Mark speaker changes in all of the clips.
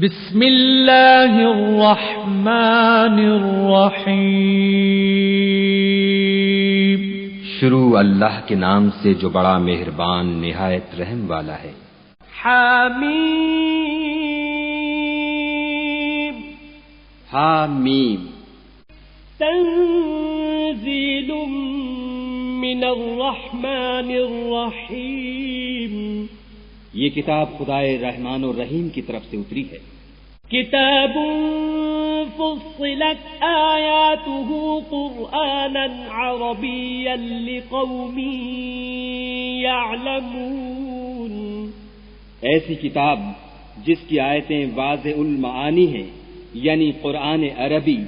Speaker 1: بسم اللہ الرحمن الرحیم۔
Speaker 2: شروع اللہ کے نام سے جو بڑا مہربان نہایت رحم والا ہے۔
Speaker 1: حامیم
Speaker 2: حامیم۔
Speaker 1: تنزیل من الرحمن الرحیم۔
Speaker 2: یہ کتاب خدائے رحمان و رحیم کی طرف سے اتری ہے۔
Speaker 1: کتاب فصلت آیاته قرآنا عربیا لقوم یعلمون۔
Speaker 2: ایسی کتاب جس کی آیتیں واضح المعانی ہیں، یعنی قرآن عربی،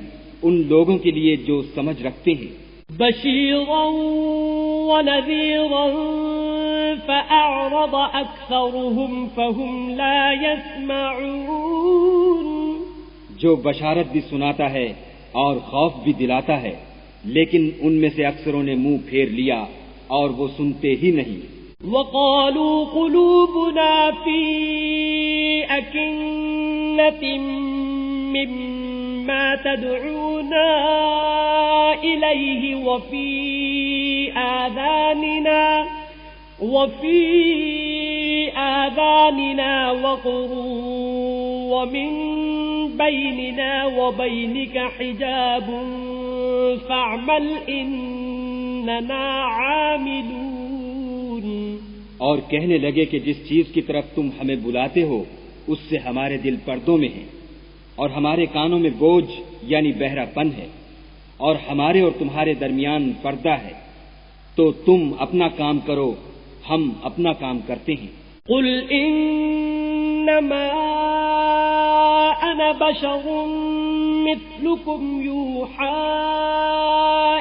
Speaker 2: ان لوگوں کے لیے جو سمجھ رکھتے ہیں۔
Speaker 1: بشیرا ونذیرا فأعرض أكثرهم فهم لا يسمعون۔
Speaker 2: جو بشارت بھی سناتا ہے اور خوف بھی دلاتا ہے، لیکن ان میں سے اکثروں نے منہ پھیر لیا اور وہ سنتے ہی نہیں۔
Speaker 1: وقالوا قلوبنا في أكنة مما تدعونا إليه وفي آذاننا وقر ومن بيننا وبينك حجاب فاعمل إننا عاملون۔
Speaker 2: اور کہنے لگے کہ جس چیز کی طرف تم ہمیں بلاتے ہو اس سے ہمارے دل پردوں میں ہیں، اور ہمارے کانوں میں بوجھ یعنی بہرا پن ہے، اور ہمارے اور تمہارے درمیان پردہ ہے، تو تم اپنا کام کرو، ہم اپنا کام کرتے ہیں۔
Speaker 1: قل انما انا بشر مثلكم يوحى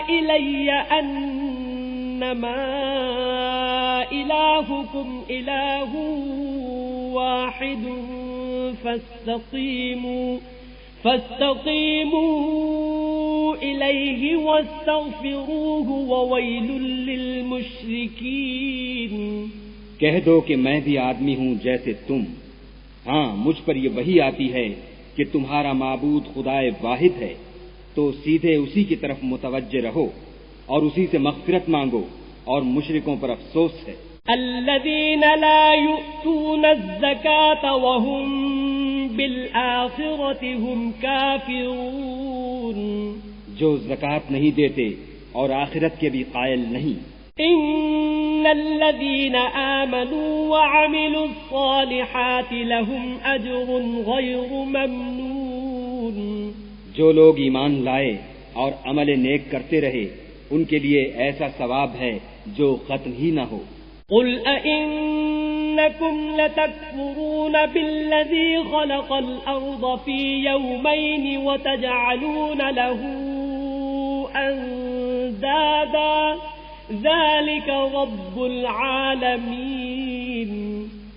Speaker 1: الي انما الهكم اله واحد فاستقيموا إليه واستغفروه وويل للمشركين۔
Speaker 2: کہہ دو کہ میں بھی آدمی ہوں جیسے تم، ہاں مجھ پر یہ وحی آتی ہے کہ تمہارا معبود خدائے واحد ہے، تو سیدھے اسی کی طرف متوجہ رہو اور اسی سے مغفرت مانگو، اور مشرکوں پر افسوس ہے۔
Speaker 1: الذين لا يؤتون الزكاة وهم بالآخرة هم كافرون۔
Speaker 2: جو زکوٰۃ نہیں دیتے اور آخرت کے بھی قائل نہیں۔
Speaker 1: ان الذين آمنوا وعملوا الصالحات لهم اجر غير ممنون۔
Speaker 2: جو لوگ ایمان لائے اور عمل نیک کرتے رہے ان کے لیے ایسا ثواب ہے جو ختم ہی نہ ہو۔
Speaker 1: قل أئنكم لتكفرون بالذي خلق الأرض في يومين وتجعلون له أندادا ذلك رب العالمين۔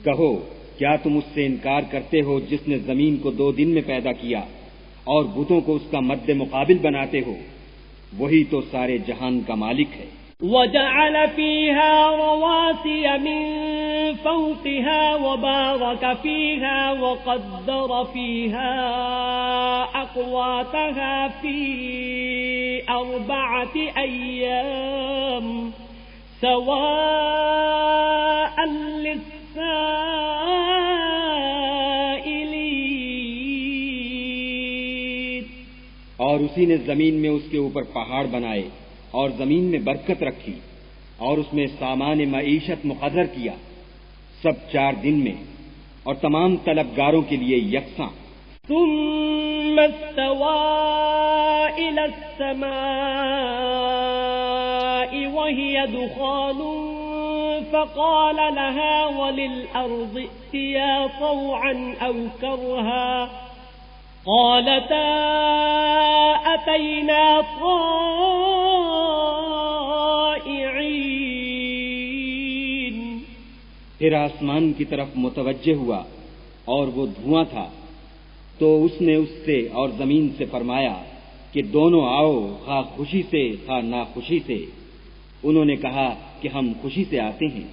Speaker 2: کہو کیا تم اس سے انکار کرتے ہو جس نے زمین کو 2 دن میں پیدا کیا اور بتوں کو اس کا مد مقابل بناتے ہو؟ وہی تو سارے جہان کا مالک ہے۔
Speaker 1: وجعل فيها رواسي من فوقها وبارك فيها وقدر فيها أقواتها في 4 أيام سواء للسائلين۔
Speaker 2: اور اسی نے زمین میں اس کے اوپر پہاڑ بنائے اور زمین میں برکت رکھی اور اس میں سامان معیشت مقرر کیا، سب 4 دن میں اور تمام طلبگاروں کے لیے یکساں۔
Speaker 1: ثم استوى إلى السماء وهي دخان فقال لها وللأرض ائتيا طوعا أو كرها قالتا أتينا طائعين۔
Speaker 2: پھر آسمان کی طرف متوجہ ہوا اور وہ دھواں تھا، تو اس نے اس سے اور زمین سے فرمایا کہ دونوں آؤ، خواہ خوشی سے خواہ ناخوشی سے۔ انہوں نے کہا کہ ہم خوشی سے آتے ہیں۔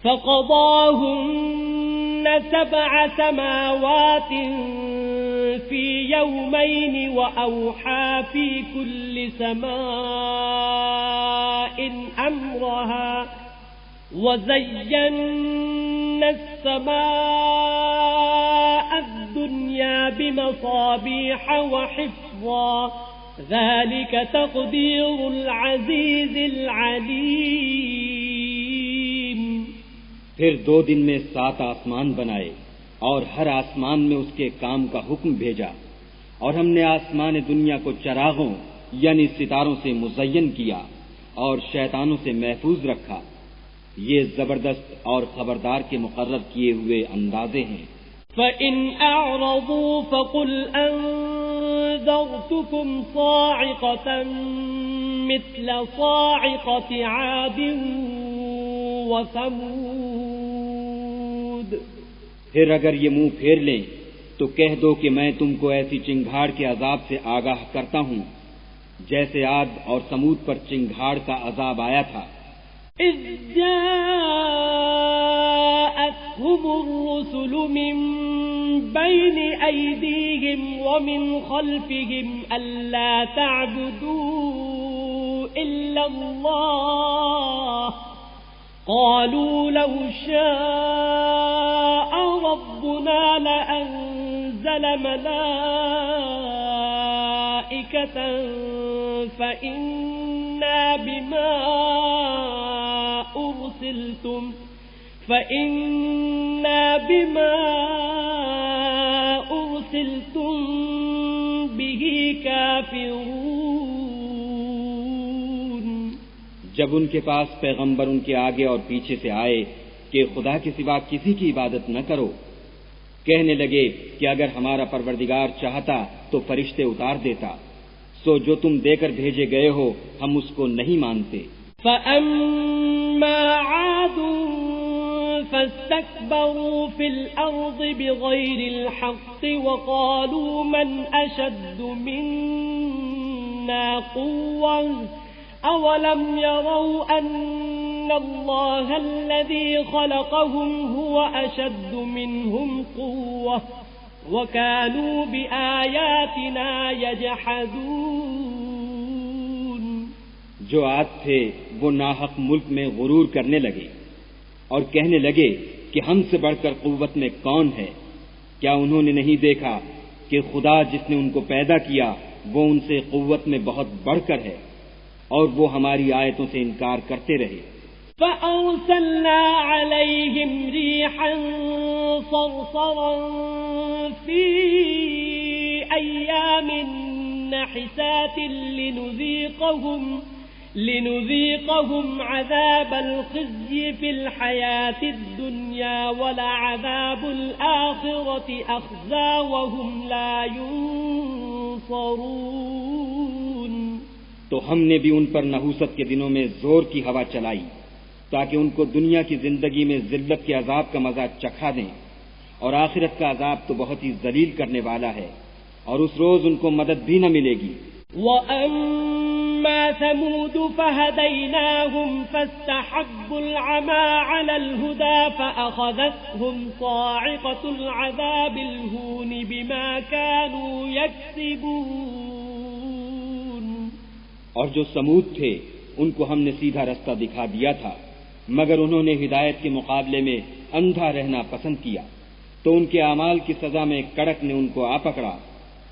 Speaker 1: فقضاهن سبع سماوات في يومين وأوحى في كل سماء أمرها وزينا السماء الدنيا بمصابيح وحفظا ذلك تقدير العزيز العليم۔
Speaker 2: پھر 2 دن میں 7 آسمان بنائے اور ہر آسمان میں اس کے کام کا حکم بھیجا، اور ہم نے آسمان دنیا کو چراغوں یعنی ستاروں سے مزین کیا اور شیطانوں سے محفوظ رکھا۔ یہ زبردست اور خبردار کے مقرر کیے ہوئے اندازے ہیں۔
Speaker 1: فَإِنْ أَعْرَضُوا فَقُلْ أَنذَرْتُكُمْ صَاعِقَةً مِثْلَ صَاعِقَةِ عَادٍ وَثَمُودَ۔
Speaker 2: پھر اگر یہ منہ پھیر لیں تو کہہ دو کہ میں تم کو ایسی چنگھاڑ کے عذاب سے آگاہ کرتا ہوں جیسے عاد اور سمود پر چنگھاڑ کا عذاب آیا تھا۔
Speaker 1: إِذْ جَاءَتْهُمُ الرُّسُلُ مِنْ بَيْنِ أَيْدِيهِمْ وَمِنْ خَلْفِهِمْ أَلَّا تَعْبُدُوا إِلَّا اللَّهَ قَالُوا لَوْ شَاءَ رَبُّنَا لَأَنزَلَ مَلَائِكَةً فَإِنَّا بِمَا أُرْسِلْتُمْ بِهِ كَافِرُونَ۔
Speaker 2: جب ان کے پاس پیغمبر ان کے آگے اور پیچھے سے آئے کہ خدا کے سوا کسی کی عبادت نہ کرو، کہنے لگے کہ اگر ہمارا پروردگار چاہتا تو فرشتے اتار دیتا، سو جو تم دے کر بھیجے گئے ہو ہم اس کو نہیں مانتے۔
Speaker 1: فَأَمَّا عَادٌ فَاسْتَكْبَرُوا فِي الْأَرْضِ بِغَيْرِ الْحَقِّ وَقَالُوا مَنْ أَشَدُّ مِنَّا قُوَّةً أَوَلَمْ يَرَوْا أَنَّ اللَّهَ الَّذِي خَلَقَهُمْ هُوَ أَشَدُّ مِنْهُمْ قُوَّةً وَكَانُوا بِآيَاتِنَا يَجْحَدُونَ۔
Speaker 2: جو عاد تھے وہ ناحق ملک میں غرور کرنے لگے اور کہنے لگے کہ ہم سے بڑھ کر قوت میں کون ہے؟ کیا انہوں نے نہیں دیکھا کہ خدا جس نے ان کو پیدا کیا وہ ان سے قوت میں بہت بڑھ کر ہے، اور وہ ہماری آیتوں سے انکار کرتے رہے۔
Speaker 1: فَأَرْسَلْنَا عَلَيْهِمْ رِيحًا صَرْصَرًا فِي أَيَّامٍ نَحِسَاتٍ لنذيقهم عذاب الخزي في الحياة الدنيا ولعذاب الآخرة أخزى وهم لا ينصرون۔
Speaker 2: تو ہم نے بھی ان پر نحوست کے دنوں میں زور کی ہوا چلائی تاکہ ان کو دنیا کی زندگی میں ذلت کے عذاب کا مزہ چکھا دیں، اور آخرت کا عذاب تو بہت ہی ذلیل کرنے والا ہے، اور اس روز ان کو مدد بھی نہ ملے گی۔
Speaker 1: وَأَمَّا ثَمُودُ فَهَدَيْنَاهُمْ فَاسْتَحَبُّوا الْعَمَى عَلَى الْهُدَى فَأَخَذَتْهُمْ صَاعِقَةُ الْعَذَابِ الْهُونِ بِمَا كَانُوا يَكْسِبُونَ۔
Speaker 2: اور جو سمود تھے ان کو ہم نے سیدھا رستہ دکھا دیا تھا، مگر انہوں نے ہدایت کے مقابلے میں اندھا رہنا پسند کیا، تو ان کے اعمال کی سزا میں کڑک نے ان کو آ پکڑا،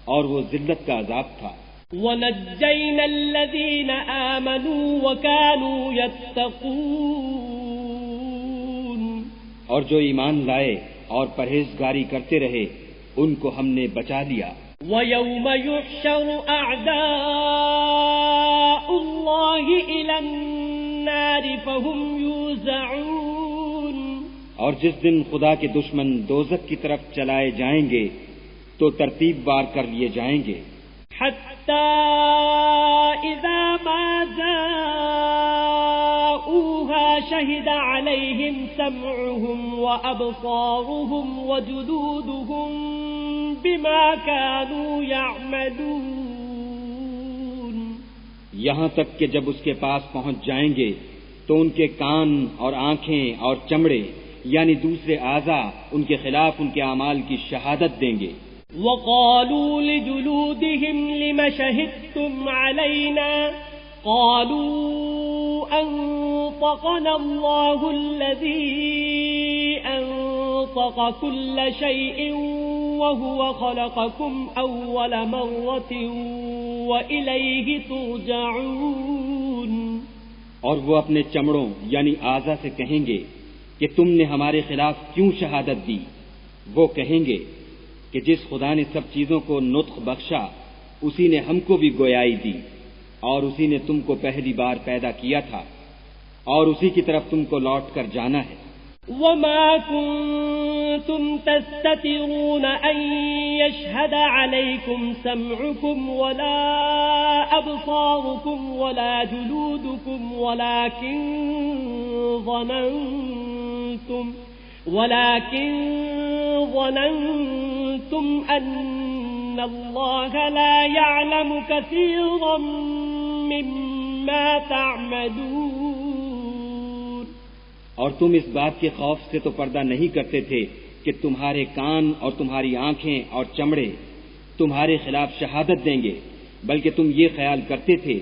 Speaker 2: اور وہ ذلت کا عذاب تھا۔
Speaker 1: وَنَجَّيْنَا الَّذِينَ آمَنُوا وَكَانُوا يَتَّقُونَ۔
Speaker 2: اور جو ایمان لائے اور پرہیزگاری کرتے رہے ان کو ہم نے بچا لیا۔
Speaker 1: وَيَوْمَ يُحْشَرُ أَعْدَاءُ اللَّهِ إِلَى النَّارِ فَهُمْ يُوزَعُونَ۔
Speaker 2: اور جس دن خدا کے دشمن دوزخ کی طرف چلائے جائیں گے تو ترتیب بار کر لیے جائیں گے۔
Speaker 1: حَتَّى إِذَا مَا جَاءُوهَا شَهِدَ عَلَيْهِمْ سَمْعُهُمْ وَأَبْصَارُهُمْ وَجُلُودُهُمْ بِمَا كَانُوا يَعْمَلُونَ۔
Speaker 2: یہاں تک کہ جب اس کے پاس پہنچ جائیں گے تو ان کے کان اور آنکھیں اور چمڑے یعنی دوسرے اعضاء ان کے خلاف ان کے اعمال کی شہادت دیں گے۔
Speaker 1: وقالوا لجلودهم لم شهدتم علينا قالوا أنطقنا الله الذي أنطق كل شيء وهو خلقكم أول مرة وإليه ترجعون۔
Speaker 2: اور وہ اپنے چمڑوں یعنی اعضاء سے کہیں گے کہ تم نے ہمارے خلاف کیوں شہادت دی؟ وہ کہیں گے کہ جس خدا نے سب چیزوں کو نطق بخشا اسی نے ہم کو بھی گویائی دی، اور اسی نے تم کو پہلی بار پیدا کیا تھا، اور اسی کی طرف تم کو لوٹ کر جانا ہے۔
Speaker 1: وما كنتم تستترون أن يشهد عليكم سمعكم ولا أبصاركم ولا جلودكم ولكن ظننتم أن الله لا يعلم كثيرا مما تعملون۔
Speaker 2: اور تم اس بات کے خوف سے تو پردہ نہیں کرتے تھے کہ تمہارے کان اور تمہاری آنکھیں اور چمڑے تمہارے خلاف شہادت دیں گے، بلکہ تم یہ خیال کرتے تھے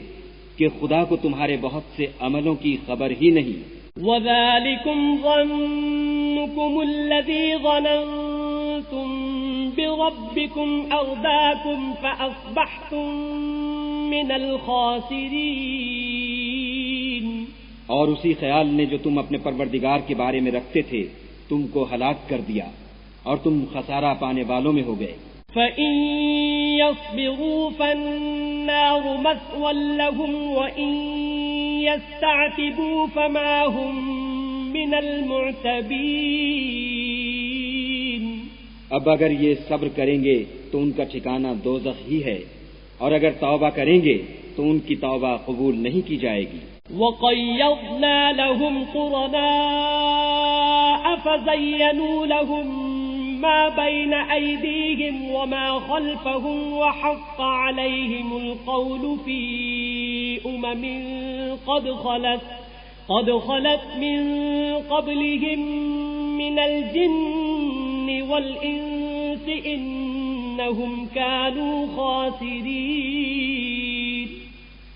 Speaker 2: کہ خدا کو تمہارے بہت سے عملوں کی خبر ہی نہیں۔
Speaker 1: وَذَلِكُمْ ظَنُّكُمُ الَّذِي ظَنَنْتُمْ بِرَبِّكُمْ أَرْدَاكُمْ فَأَصْبَحْتُمْ مِنَ الْخَاسِرِينَ۔
Speaker 2: اور اسی خیال نے جو تم اپنے پروردگار کے بارے میں رکھتے تھے تم کو ہلاک کر دیا، اور تم خسارہ پانے والوں میں ہو گئے۔
Speaker 1: فَإِن يَصْبِرُوا فَالنَّارُ مَثْوًى لَهُمْ وَإِن يَسْتَعْتِبُوا فَمَا هُمْ مِنَ الْمُعْتَبِينَ۔
Speaker 2: اب اگر یہ صبر کریں گے تو ان کا ٹھکانہ دوزخ ہی ہے، اور اگر توبہ کریں گے تو ان کی توبہ قبول نہیں کی جائے گی۔
Speaker 1: وَقَيَّضْنَا لَهُمْ قُرَنَاءَ فَزَيَّنُوا لَهُم مَّا بَيْنَ أَيْدِيهِمْ وَمَا خَلْفَهُمْ وَحَقَّ عَلَيْهِمُ الْقَوْلُ فِي أُمَمٍ قَدْ خَلَتْ مِن قَبْلِهِم مِّنَ الْجِنِّ وَالْإِنسِ إِنَّهُمْ كَانُوا خَاسِرِينَ۔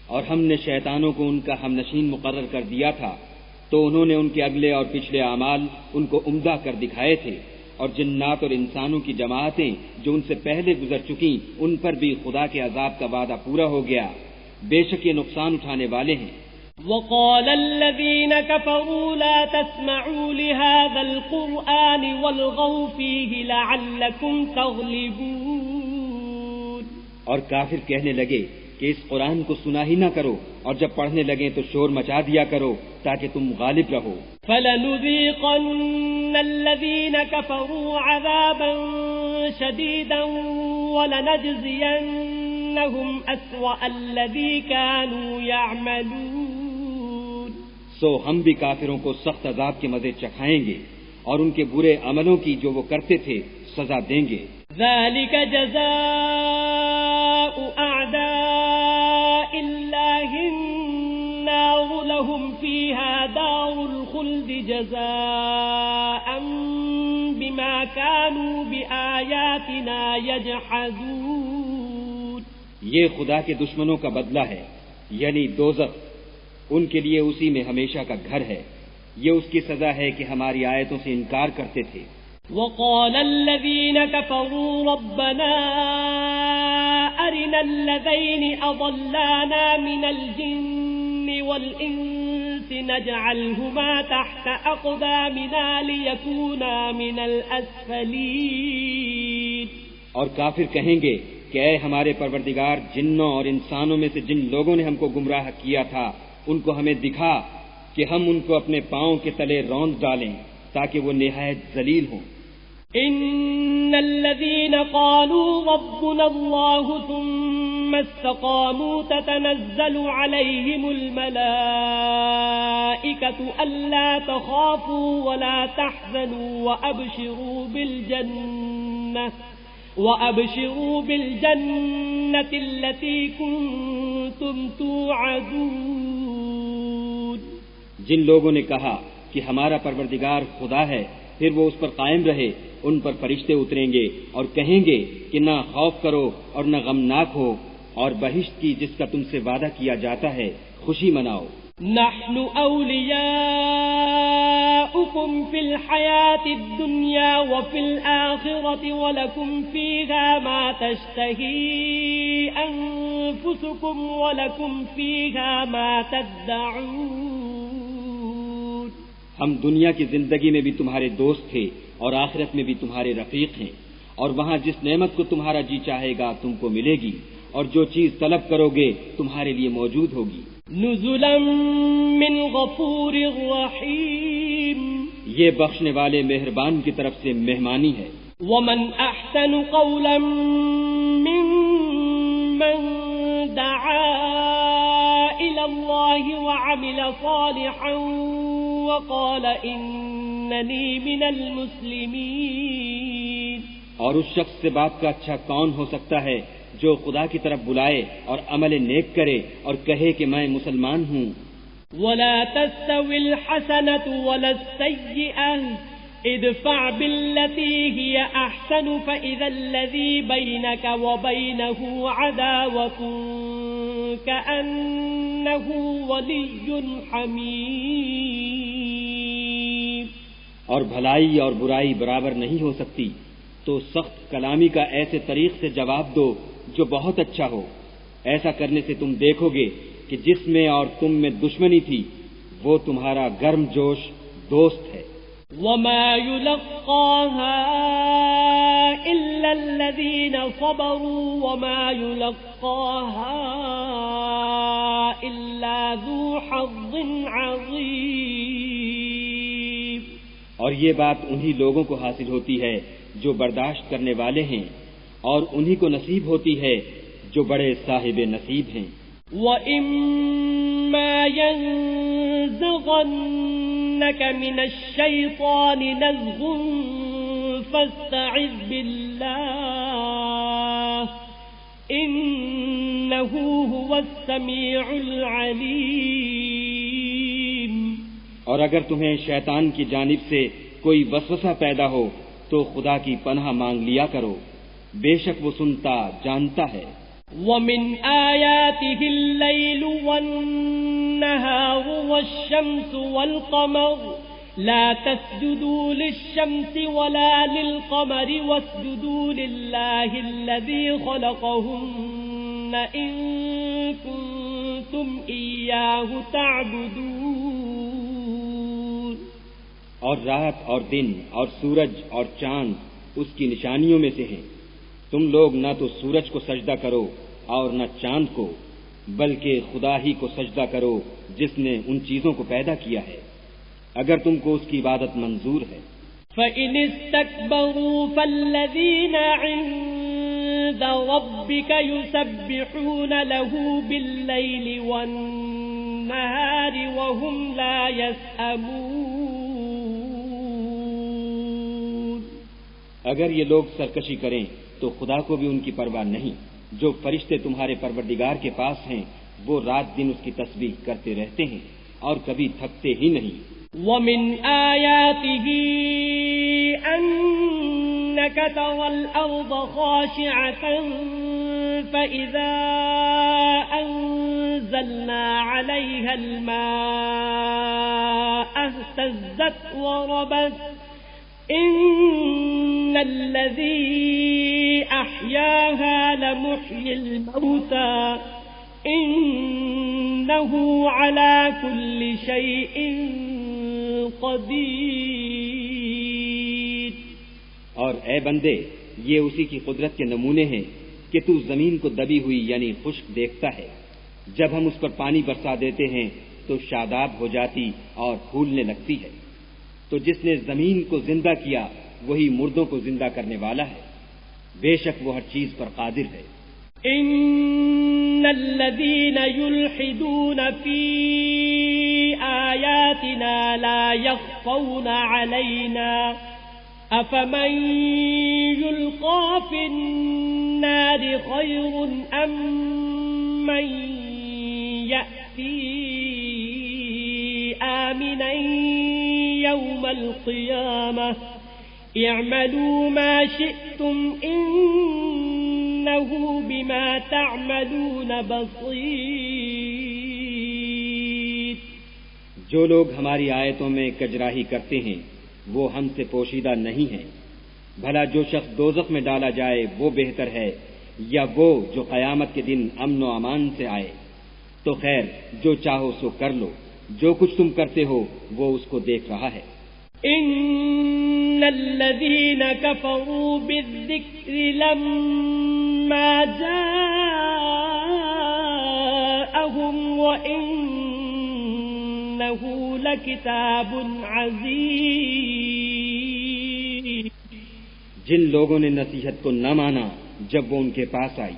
Speaker 2: اور ہم نے شیطانوں کو ان کا ہمنشین مقرر کر دیا تھا تو انہوں نے ان کے اگلے اور پچھلے اعمال ان کو عمدہ کر دکھائے تھے، اور جنات اور انسانوں کی جماعتیں جو ان سے پہلے گزر چکی ان پر بھی خدا کے عذاب کا وعدہ پورا ہو گیا، بے شک یہ نقصان اٹھانے والے ہیں۔
Speaker 1: وَقَالَ الَّذِينَ كَفَرُوا لَا تَسْمَعُوا لِهَذَا الْقُرْآنِ وَالْغَوْا فِيهِ لَعَلَّكُمْ تَغْلِبُونَ۔ اور
Speaker 2: کافر کہنے لگے کہ اس قرآن کو سنا ہی نہ کرو، اور جب پڑھنے لگیں تو شور مچا دیا کرو تاکہ تم غالب رہو۔
Speaker 1: فَلَنُذِيقَنَّ الَّذِينَ كَفَرُوا عَذَابًا شَدِيدًا وَلَنَجْزِيَنَّهُمْ أَسْوَأَ الَّذِي كَانُوا يَعْمَلُونَ۔
Speaker 2: سو ہم بھی کافروں کو سخت عذاب کے مزے چکھائیں گے، اور ان کے برے عملوں کی جو وہ کرتے تھے سزا دیں گے۔
Speaker 1: ذَلِكَ جَزَاءُ أَعْدَاءِ اللَّهِ النَّارُ لَهُمْ فِيهَا دَارُ الْخُلْدِ جَزَاءً بِمَا كَانُوا بِآيَاتِنَا يَجْحَدُونَ۔
Speaker 2: یہ خدا کے دشمنوں کا بدلہ ہے، یعنی دوزخ، ان کے لیے اسی میں ہمیشہ کا گھر ہے۔ یہ اس کی سزا ہے کہ ہماری آیتوں سے انکار کرتے تھے۔
Speaker 1: وَقَالَ الَّذِينَ كَفَرُوا رَبَّنَا أَرِنَا الَّذَيْنِ أَضَلَّانَا مِنَ الْجِنِّ وَالْإِنسِ نَجْعَلْهُمَا تَحْتَ أَقْدَامِنَا لِيَكُونَا مِنَ الْأَسْفَلِينَ۔
Speaker 2: اور کافر کہیں گے کہ اے ہمارے پروردگار، جنوں اور انسانوں میں سے جن لوگوں نے ہم کو گمراہ کیا تھا ان کو ہمیں دکھا کہ ہم ان کو اپنے پاؤں کے تلے روند ڈالیں تاکہ وہ نہایت ذلیل ہوں۔
Speaker 1: ان الذين قالوا ربنا الله ثم استقاموا تتنزل عليهم الملائكة ألا تخافوا ولا تحزنوا وأبشروا بالجنة التي كنتم توعدون۔
Speaker 2: جن لوگوں نے کہا کہ ہمارا پروردگار خدا ہے، پھر وہ اس پر قائم رہے، ان پر فرشتے اتریں گے اور کہیں گے کہ نہ خوف کرو اور نہ غمناک ہو، اور بہشت کی جس کا تم سے وعدہ کیا جاتا ہے خوشی مناؤ۔
Speaker 1: نحن أولياؤكم في الحياة الدنيا وفي الآخرة ولكم فيها ما تشتهي أنفسكم ولكم فيها ما تدعون۔
Speaker 2: ہم دنیا کی زندگی میں بھی تمہارے دوست تھے اور آخرت میں بھی تمہارے رفیق ہیں، اور وہاں جس نعمت کو تمہارا جی چاہے گا تم کو ملے گی، اور جو چیز طلب کرو گے تمہارے لیے موجود ہوگی۔
Speaker 1: نزلا من غفور رحیم،
Speaker 2: یہ بخشنے والے مہربان کی طرف سے مہمانی ہے۔
Speaker 1: ومن احسن قولا ممن دعا الى اللہ وعمل صالحا وقال اننی من المسلمین۔
Speaker 2: اور اس شخص سے بات کا اچھا کون ہو سکتا ہے جو خدا کی طرف بلائے اور عمل نیک کرے اور کہے کہ میں مسلمان ہوں۔
Speaker 1: ولا تستوي الحسنة ولا السيئة ادفع بالتي هي أحسن فإذا الذي بينك وبينه عداوة كأنه ولي حميم۔
Speaker 2: اور بھلائی اور برائی برابر نہیں ہو سکتی، تو سخت کلامی کا ایسے طریق سے جواب دو جو بہت اچھا ہو، ایسا کرنے سے تم دیکھو گے کہ جس میں اور تم میں دشمنی تھی وہ تمہارا گرم جوش دوست ہے۔
Speaker 1: وما يلقاها إلا الذين صبروا وما يلقاها إلا ذو حظ عظيم۔
Speaker 2: اور یہ بات انہی لوگوں کو حاصل ہوتی ہے جو برداشت کرنے والے ہیں، اور انہی کو نصیب ہوتی ہے جو بڑے صاحب نصیب ہیں۔
Speaker 1: وَإِمَّا يَنزَغَنَّكَ مِنَ الشَّيْطَانِ نَزْغٌ فَاسْتَعِذْ بِاللَّهِ إِنَّهُ هُوَ السَّمِيعُ الْعَلِيمُ۔
Speaker 2: اور اگر تمہیں شیطان کی جانب سے کوئی وسوسہ پیدا ہو تو خدا کی پناہ مانگ لیا کرو، بے شک وہ سنتا جانتا ہے۔
Speaker 1: وَمِنْ آيَاتِهِ اللَّيْلُ وَالنَّهَارُ وَالشَّمْسُ وَالْقَمَرُ لَا تَسْجُدُوا لِلشَّمْسِ وَلَا لِلْقَمَرِ وَاسْجُدُوا لِلَّهِ الَّذِي خَلَقَهُنَّ إِن كُنتُمْ إِيَّاهُ تَعْبُدُونَ۔
Speaker 2: اور رات اور دن اور سورج اور چاند اس کی نشانیوں میں سے ہیں، تم لوگ نہ تو سورج کو سجدہ کرو اور نہ چاند کو، بلکہ خدا ہی کو سجدہ کرو جس نے ان چیزوں کو پیدا کیا ہے، اگر تم کو اس کی عبادت منظور ہے۔
Speaker 1: فَإِنِ اسْتَكْبَرُوا فَالَّذِينَ عِندَ رَبِّكَ يُسَبِّحُونَ لَهُ بِاللَّيْلِ وَالنَّهَارِ وَهُمْ لَا يَسْأَمُونَ۔
Speaker 2: اگر یہ لوگ سرکشی کریں تو خدا کو بھی ان کی پرواہ نہیں۔ جو فرشتے تمہارے پروردگار کے پاس ہیں وہ رات دن اس کی تسبیح کرتے رہتے ہیں اور کبھی تھکتے ہی نہیں۔
Speaker 1: وَمِنْ آيَاتِهِ أَنَّكَ تَرَى الْأَرْضَ خَاشِعَةً فَإِذَا أَنزَلْنَا عَلَيْهَا الْمَاءَ اهْتَزَّتْ وَرَبَتْ إِنَّ الَّذِي أَحْيَاهَا لَمُحْيِي الْمَوْتَى إِنَّهُ عَلَى كُلِّ شَيْءٍ قدیر۔
Speaker 2: اور اے بندے، یہ اسی کی قدرت کے نمونے ہیں کہ تو زمین کو دبی ہوئی یعنی خشک دیکھتا ہے، جب ہم اس پر پانی برسا دیتے ہیں تو شاداب ہو جاتی اور پھولنے لگتی ہے۔ تو جس نے زمین کو زندہ کیا وہی مردوں کو زندہ کرنے والا ہے، بے شک وہ ہر چیز پر قادر ہے۔
Speaker 1: ان الذين يلحدون في آياتنا لا يخفون علينا افمن يلقى في النار خير ام من يأتي آمنا القيامة اعملوا ما شئتم إنه بما تعملون بصير.
Speaker 2: جو لوگ ہماری آیتوں میں کجراہی کرتے ہیں وہ ہم سے پوشیدہ نہیں ہیں. بھلا جو شخص دوزخ میں ڈالا جائے وہ بہتر ہے یا وہ جو قیامت کے دن امن و امان سے آئے؟ تو خیر جو چاہو سو کر لو، جو کچھ تم کرتے ہو وہ اس کو دیکھ رہا ہے.
Speaker 1: ان الذين كفروا بالذكر لما جاءهم وإنه لكتاب عزيز.
Speaker 2: جن لوگوں نے نصیحت کو نہ مانا جب وہ ان کے پاس آئی،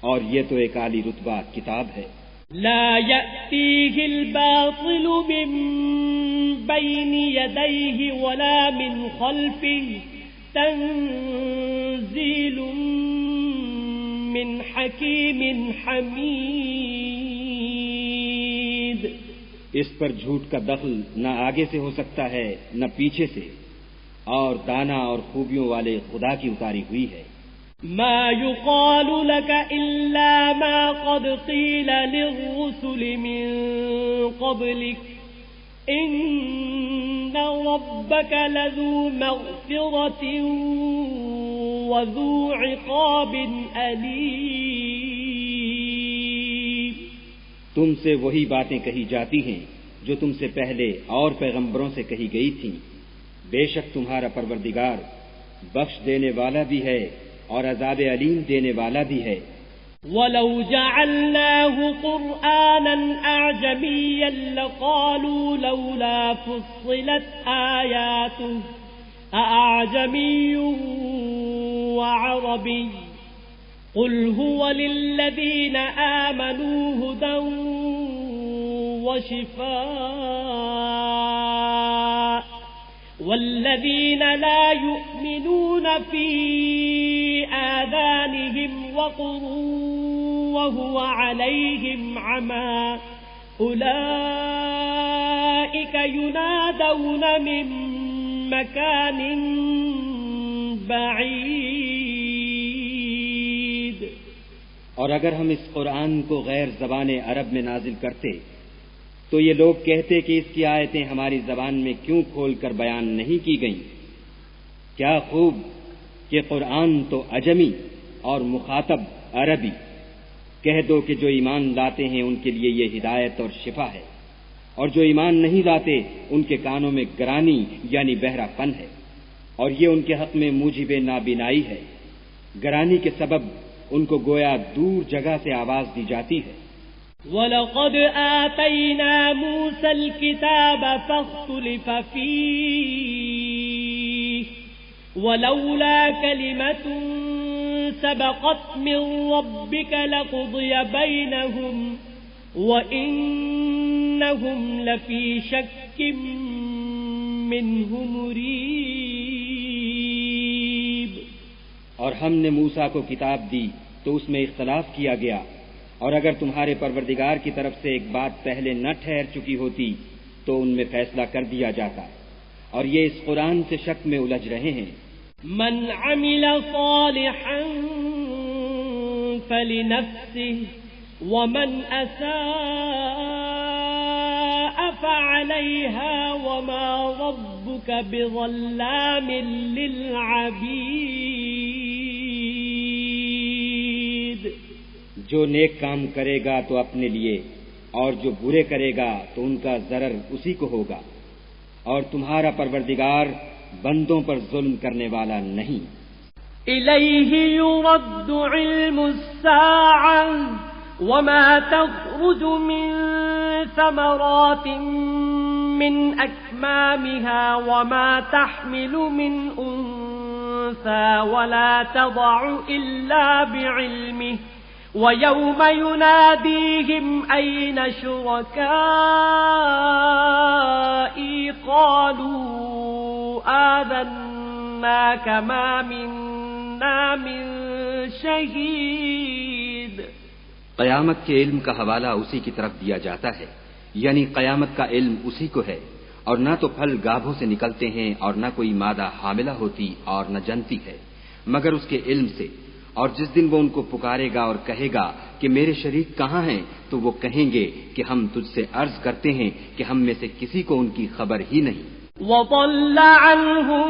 Speaker 2: اور یہ تو ایک عالی رتبہ کتاب ہے.
Speaker 1: لا يأتيه الباطل من بين يديه ولا من خلفه تنزيل من حكيم حميد.
Speaker 2: اس پر جھوٹ کا دخل نہ آگے سے ہو سکتا ہے نہ پیچھے سے، اور دانا اور خوبیوں والے خدا کی اتاری ہوئی ہے.
Speaker 1: ما يقال لك إلا ما قد قيل للرسل من قبلك إن ربك لذو مغفرة وذو عقاب أليم.
Speaker 2: تم سے وہی باتیں کہی جاتی ہیں جو تم سے پہلے اور پیغمبروں سے کہی گئی تھیں. بے شک تمہارا پروردگار بخش دینے والا بھی ہے اور عذاب علیم دینے والا بھی ہے.
Speaker 1: وَلَوْ جَعَلْنَاهُ قُرْآنًا أَعْجَمِيًّا لَقَالُوا لَوْلَا فُصِّلَتْ آيَاتُهُ أَأَعْجَمِيٌّ وَعَرَبِيٌّ قُلْ هُوَ لِلَّذِينَ آمَنُوا هُدًى وَشِفَاءٌ والذين لا يؤمنون في آذانهم وقر وهو عليهم عمى أولئك ينادون من مكان بعيد.
Speaker 2: اور اگر ہم اس قرآن کو غیر زبان عرب میں نازل کرتے تو یہ لوگ کہتے کہ اس کی آیتیں ہماری زبان میں کیوں کھول کر بیان نہیں کی گئیں. کیا خوب کہ قرآن تو عجمی اور مخاطب عربی. کہہ دو کہ جو ایمان لاتے ہیں ان کے لیے یہ ہدایت اور شفا ہے، اور جو ایمان نہیں لاتے ان کے کانوں میں گرانی یعنی بہرا پن ہے، اور یہ ان کے حق میں موجب نابینائی ہے. گرانی کے سبب ان کو گویا دور جگہ سے آواز دی جاتی ہے.
Speaker 1: وَلَقَدْ آتَيْنَا مُوسَى الْكِتَابَ فَاخْتُلِفَ فِيهِ وَلَوْلَا كَلِمَةٌ سَبَقَتْ مِنْ رَبِّكَ لَقُضِيَ بَيْنَهُمْ وَإِنَّهُمْ لَفِي شَكٍّ مِّنْهُ مُرِيبٍ.
Speaker 2: اور ہم نے موسیٰ کو کتاب دی تو اس میں اختلاف کیا گیا، اور اگر تمہارے پروردگار کی طرف سے ایک بات پہلے نہ ٹھہر چکی ہوتی تو ان میں فیصلہ کر دیا جاتا، اور یہ اس قرآن سے شک میں الجھ رہے ہیں.
Speaker 1: من عمل صالحا فلنفسه ومن أساء فعليها وما ربك بظلام للعبيد.
Speaker 2: جو نیک کام کرے گا تو اپنے لیے، اور جو برے کرے گا تو ان کا ضرر اسی کو ہوگا، اور تمہارا پروردگار بندوں پر ظلم کرنے والا نہیں.
Speaker 1: إليه يرد علم الساعة وما تخرج من ثمرات من أكمامها وما تحمل من أنثى ولا تضع إلا بعلمه ويوم يناديهم أين شركائي قالوا آذناك ما منا من شهيد.
Speaker 2: قیامت کے علم کا حوالہ اسی کی طرف دیا جاتا ہے، یعنی قیامت کا علم اسی کو ہے، اور نہ تو پھل گاھوں سے نکلتے ہیں اور نہ کوئی مادہ حاملہ ہوتی اور نہ جنتی ہے مگر اس کے علم سے، اور جس دن وہ ان کو پکارے گا اور کہے گا کہ میرے شریک کہاں ہیں، تو وہ کہیں گے کہ ہم تجھ سے عرض کرتے ہیں کہ ہم میں سے کسی کو ان کی خبر ہی نہیں۔
Speaker 1: وَضَلَّ عَنْهُمْ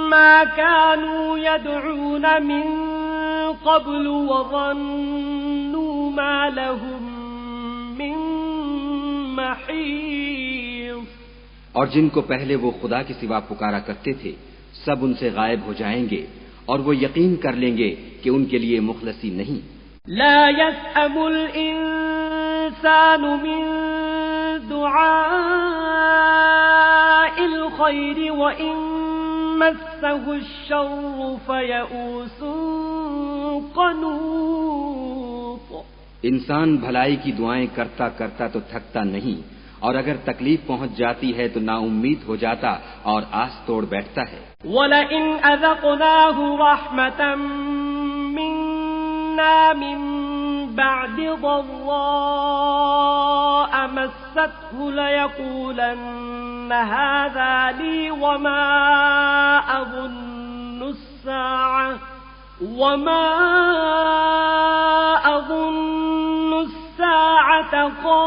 Speaker 1: مَا كَانُوا يَدْعُونَ مِن قَبْلُ وَظَنُّوا مَا لَهُم مِّن مَّحِيصٍ۔
Speaker 2: اور جن کو پہلے وہ خدا کے سوا پکارا کرتے تھے سب ان سے غائب ہو جائیں گے، اور وہ یقین کر لیں گے کہ ان کے لیے مخلصی نہیں۔
Speaker 1: لا يسأم الإنسان من دعاء الخير وإن مسه الشر فيئوس قنوط۔
Speaker 2: انسان بھلائی کی دعائیں کرتا کرتا تو تھکتا نہیں، اور اگر تکلیف پہنچ جاتی ہے تو نا امید ہو جاتا اور آس توڑ بیٹھتا ہے۔
Speaker 1: وَلَئِنْ أَذَقْنَاهُ رَحْمَةً مِنَّا مِن بَعْدِ ضَرَّاءَ مَسَّتْهُ لَيَقُولَنَّ هَذَا لِي وَمَا أَظُنُّ السَّاعَةَ قَائِمَةً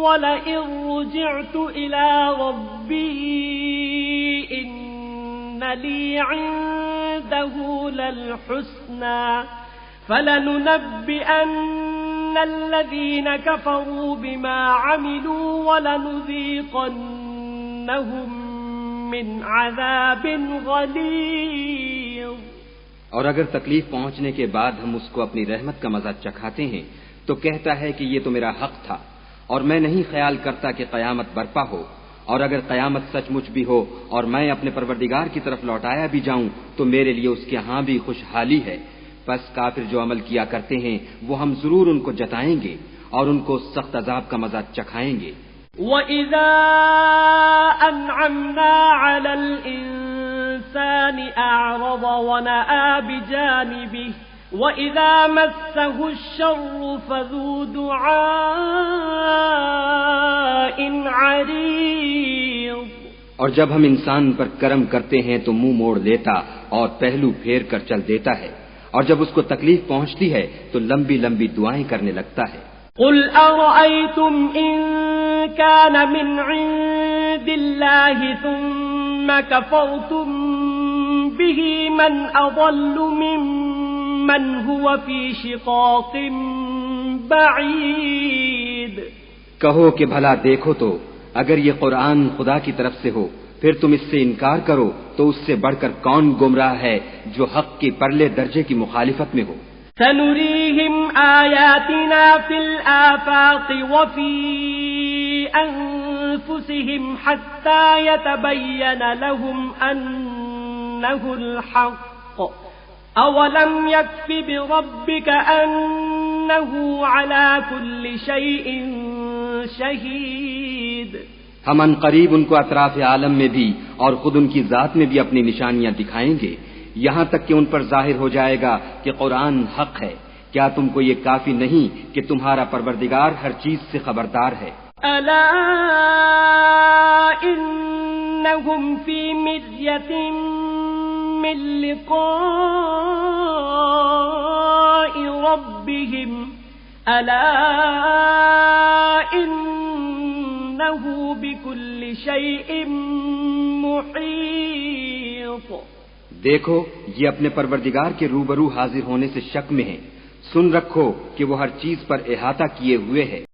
Speaker 1: وَلَئِن رُّجِعْتُ إِلَى رَبِّي إِنَّ لِي عِندَهُ لَلْحُسْنَى فَلَنُنَبِّئَنَّ الَّذِينَ كَفَرُوا بِمَا عَمِلُوا وَلَنُذِيقَنَّهُم مِّنْ عَذَابٍ غَلِيظٍ۔
Speaker 2: اور اگر تکلیف پہنچنے کے بعد ہم اس کو اپنی رحمت کا مزہ چکھاتے ہیں تو کہتا ہے کہ یہ تو میرا حق تھا، اور میں نہیں خیال کرتا کہ قیامت برپا ہو، اور اگر قیامت سچ مچ بھی ہو اور میں اپنے پروردگار کی طرف لوٹایا بھی جاؤں تو میرے لیے اس کے ہاں بھی خوشحالی ہے۔ بس کافر جو عمل کیا کرتے ہیں وہ ہم ضرور ان کو جتائیں گے اور ان کو سخت عذاب کا مزہ چکھائیں گے۔
Speaker 1: وَإِذَا أَنْعَمْنَا عَلَى الْإِنسَانِ أَعْرَضَ وَنَأَىٰ بِجَانِبِهِ وَإِذَا مَسَّهُ الشَّرُّ فَذُو دُعَاءٍ عَرِيضٍ۔
Speaker 2: اور جب ہم انسان پر کرم کرتے ہیں تو منہ موڑ لیتا اور پہلو پھیر کر چل دیتا ہے، اور جب اس کو تکلیف پہنچتی ہے تو لمبی لمبی دعائیں کرنے لگتا ہے۔
Speaker 1: قُلْ أَرَأَيْتُمْ إِن كَانَ مِنْ عِندِ اللَّهِ ثُمَّ كَفَرْتُم بِهِ مَنْ أَضَلُّ مِمَّنْ هُوَ فِي شِقَاقٍ بَعِيدٍ۔
Speaker 2: کہو کہ بھلا دیکھو تو اگر یہ قرآن خدا کی طرف سے ہو پھر تم اس سے انکار کرو تو اس سے بڑھ کر کون گمراہ ہے جو حق کے پرلے درجے کی مخالفت میں ہو۔
Speaker 1: سَنُرِيهِمْ آيَاتِنَا فِي الْآفَاقِ وَفِي أَنفُسِهِمْ حَتَّى يَتَبَيَّنَ لَهُمْ أَنَّهُ الْحَقُّ أَوَلَمْ يَكْفِ بِرَبِّكَ أَنَّهُ عَلَى كُلِّ شَيْءٍ شَهِيدٌ۔
Speaker 2: ہم ان قریب ان کو اطراف عالم میں بھی اور خود ان کی ذات میں بھی اپنی نشانیاں دکھائیں گے، یہاں تک کہ ان پر ظاہر ہو جائے گا کہ قرآن حق ہے۔ کیا تم کو یہ کافی نہیں کہ تمہارا پروردگار ہر چیز سے خبردار ہے؟
Speaker 1: أَلَا إِنَّهُمْ فِي مِرْيَةٍ مِّن لِقَاءِ رَبِّهِمْ أَلَا إِنَّهُ بِكُلِّ شَيْءٍ مُحِيطٌ۔
Speaker 2: دیکھو یہ اپنے پروردگار کے روبرو حاضر ہونے سے شک میں ہیں، سن رکھو کہ وہ ہر چیز پر احاطہ کیے ہوئے ہے۔